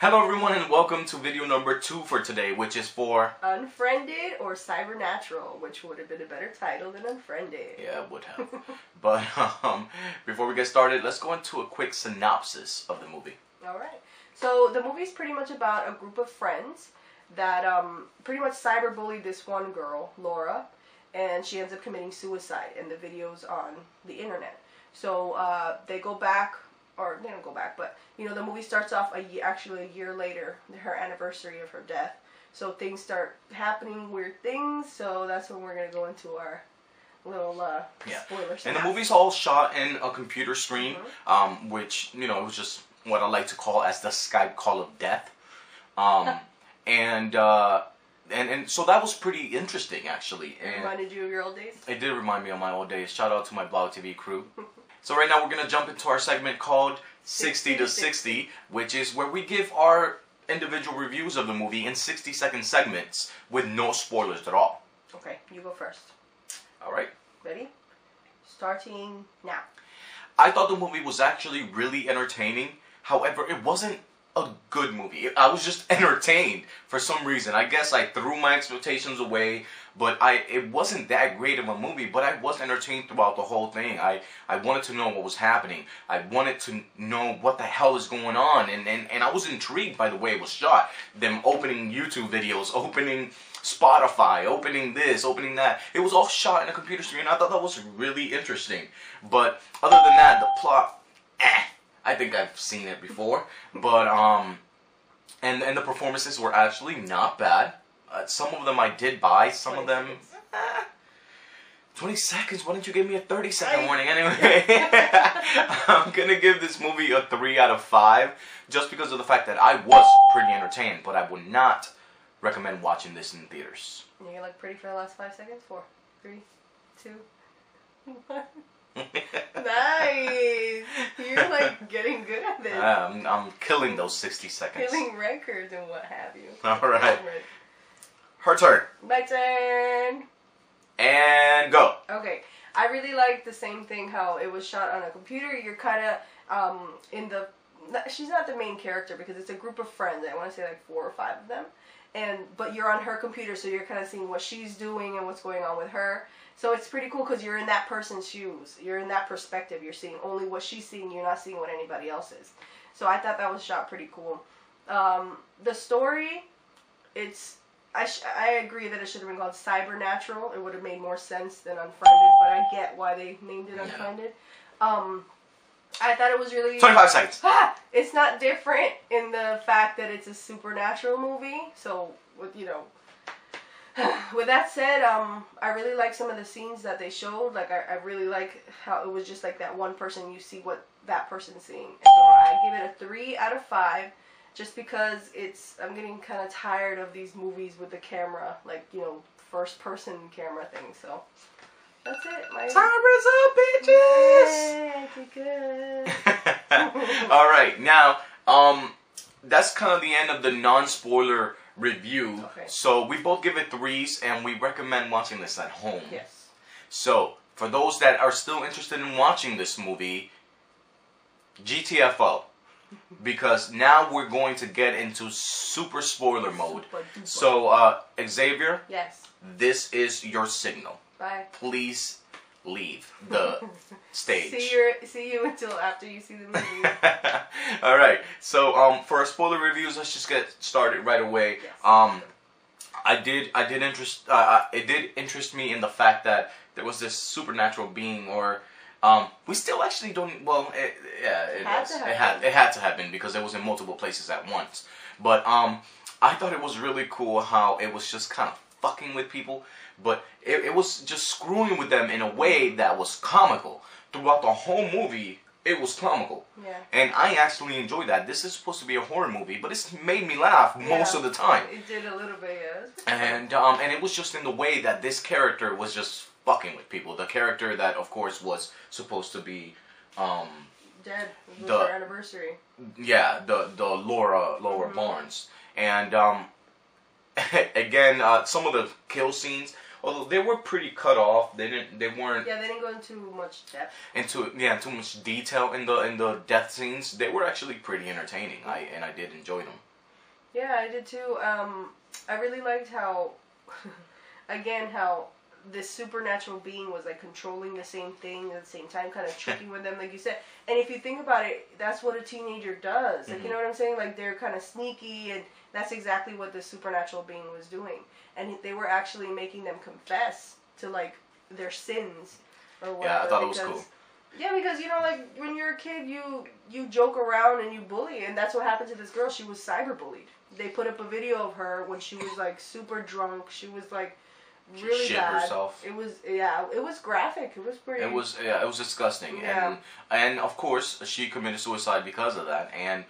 Hello everyone and welcome to video number 2 for today, which is for Unfriended or Cybernatural, which would have been a better title than Unfriended. Yeah, it would have. But before we get started, let's go into a quick synopsis of the movie. Alright. So the movie's pretty much about a group of friends that pretty much cyberbullied this one girl, Laura, and she ends up committing suicide, and the video's on the internet. So they go back, or they don't go back, but you know, the movie starts off actually a year later, her anniversary of her death. So things start happening, weird things. So that's when we're gonna go into our little spoiler stuff. And the movie's all shot in a computer screen, which it was just what I like to call as the Skype call of death. And so that was pretty interesting, actually. It reminded you of your old days? It did remind me of my old days. Shout out to my Blog TV crew. So right now we're going to jump into our segment called 60 to 60, which is where we give our individual reviews of the movie in 60-second segments with no spoilers at all. Okay, you go first. Alright. Ready? Starting now. I thought the movie was actually really entertaining. However, it wasn't a good movie. I was just entertained for some reason. I guess I threw my expectations away, but it wasn't that great of a movie, but I was entertained throughout the whole thing. I wanted to know what was happening. I wanted to know what the hell is going on, and I was intrigued by the way it was shot. Them opening YouTube videos, opening Spotify, opening this, opening that. It was all shot in a computer screen. I thought that was really interesting. But other than that, the plot, I think I've seen it before, but and the performances were actually not bad. Some of them I did buy. Some of them, 20 seconds. Why didn't you give me a 30-second warning anyway? I'm gonna give this movie a 3 out of 5, just because of the fact that I was pretty entertained, but I would not recommend watching this in theaters. You look pretty for the last 5 seconds. 4, 3, 2, 1. Nice! You're like getting good at this. I'm killing those 60 seconds. Killing records and what have you. Alright. Her turn. My turn. And go. Okay. I really like the same thing, how it was shot on a computer. You're kind of she's not the main character because it's a group of friends. I want to say like 4 or 5 of them. But you're on her computer, so you're kind of seeing what she's doing and what's going on with her. So it's pretty cool because you're in that person's shoes. You're in that perspective. You're seeing only what she's seeing. You're not seeing what anybody else is. So I thought that was shot pretty cool. The story, I agree that it should have been called Cybernatural. It would have made more sense than Unfriended, but I get why they named it Unfriended. I thought it was really 25 seconds. It's not different in the fact that it's a supernatural movie. So with that said, I really like some of the scenes that they showed. Like I really like how it was just like that one person, you see what that person's seeing. So I give it a 3 out of 5, just because I'm getting kind of tired of these movies with the camera, like first person camera thing. So that's it. Timer's up, bitches! Good. Alright, now, that's kind of the end of the non-spoiler review. Okay. So we both give it 3s, and we recommend watching this at home. Yes. So, for those that are still interested in watching this movie, GTFO. Because now we're going to get into super spoiler mode. So, Xavier, yes, this is your signal. Bye. Please leave the stage. See you until after you see the movie. Alright, so for our spoiler reviews, let's just get started right away. Yes. It did interest me in the fact that there was this supernatural being, or we still actually don't. Well, it had to happen because it was in multiple places at once. But I thought it was really cool how it was just kind of fucking with people, but it was just screwing with them in a way that was comical. Throughout the whole movie, it was comical. Yeah. And I actually enjoyed that. This is supposed to be a horror movie, but it's made me laugh most of the time. It did a little bit, yeah. And it was just in the way that this character was just fucking with people. The character that, of course, was supposed to be dead. It was her anniversary. Yeah, the Laura Barnes. And again, some of the kill scenes, although they were pretty cut off, they weren't. Yeah, they didn't go into much depth. Too much detail in the death scenes. They were actually pretty entertaining. I did enjoy them. Yeah, I did too. I really liked how, again, how this supernatural being was like controlling the same thing at the same time, kind of tricking with them, like you said. And if you think about it, that's what a teenager does. Like, you know what I'm saying? Like, they're kind of sneaky, and that's exactly what the supernatural being was doing. And they were actually making them confess to, like, their sins or whatever. Yeah, I thought it was cool. Yeah, because, you know, like, when you're a kid, you joke around and you bully, and that's what happened to this girl. She was cyberbullied. They put up a video of her when she was, like, super drunk. She was, like, really shit bad. herself. It was, yeah, it was graphic. It was pretty. It was disgusting. Yeah. And of course she committed suicide because of that. And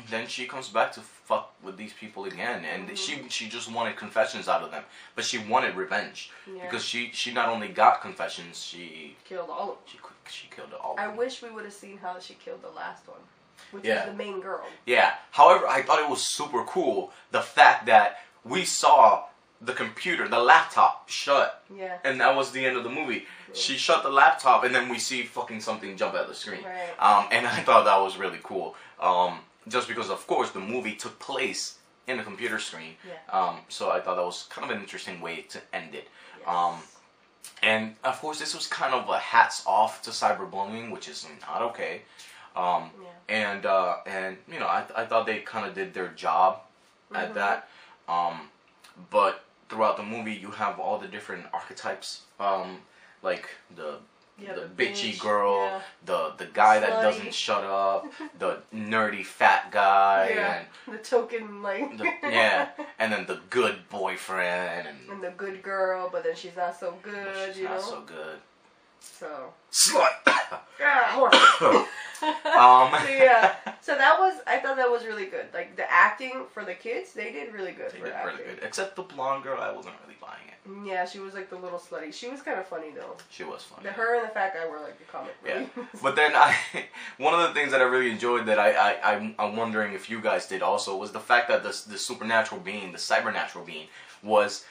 then she comes back to fuck with these people again, and she just wanted confessions out of them, but she wanted revenge because she not only got confessions, she killed all of them. She killed all of I them. wish we would have seen how she killed the last one, which Yeah. is the main girl. Yeah. However, I thought it was super cool the fact that we saw the computer, the laptop, shut. Yeah. And that was the end of the movie. She shut the laptop, and then we see fucking something jump at the screen. Right. And I thought that was really cool. Just because, of course, the movie took place in the computer screen. Yeah. So I thought that was kind of an interesting way to end it. Yes. And of course, this was kind of a hats off to cyberbullying, which is not okay. And you know, I thought they kind of did their job at that. But throughout the movie, you have all the different archetypes, like the bitchy girl, the guy that doesn't shut up, the nerdy fat guy, and the token like and then the good boyfriend, and the good girl, but then she's not so good. She's not so good. So slut. Yeah. So I thought that was really good. Like the acting for the kids, they did really good. They did really good. Except the blonde girl, I wasn't really buying it. Yeah, she was like the little slutty. She was kind of funny though. She was funny. Her and the fat guy were like the comic relief. Yeah. But then one of the things that I really enjoyed that I'm wondering if you guys did also was the fact that the supernatural being, the cybernatural being, was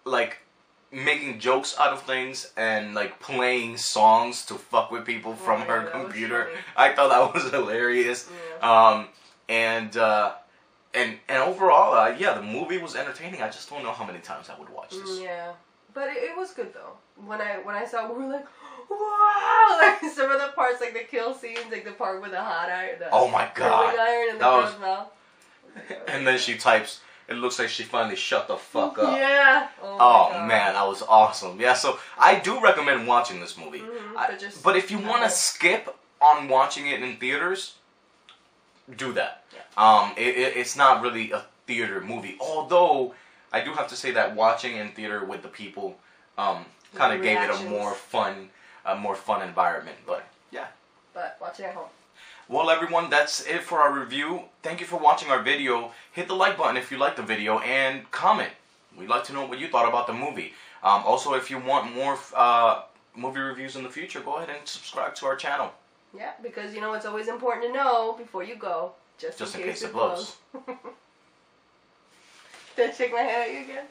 like making jokes out of things and like playing songs to fuck with people from her computer. I thought that was hilarious. Yeah. And overall, yeah, the movie was entertaining. I just don't know how many times I would watch this. Yeah, but it was good though. When I saw it, we were like, wow! Like some of the parts, like the kill scenes, like the part with the hot iron, oh my god, iron in the girl's mouth. And then she types. It looks like she finally shut the fuck up. Yeah. Oh man, that was awesome. Yeah, so I do recommend watching this movie. But if you want to skip on watching it in theaters, do that. Yeah. It's not really a theater movie. Although I do have to say that watching in theater with the people kind of gave it a more fun environment. But yeah. But watch it at home. Well, everyone, that's it for our review. Thank you for watching our video. Hit the like button if you liked the video, and comment. We'd like to know what you thought about the movie. Also, if you want more movie reviews in the future, go ahead and subscribe to our channel. Yeah, because you know it's always important to know before you go, just in case it blows. Did I shake my head at you again?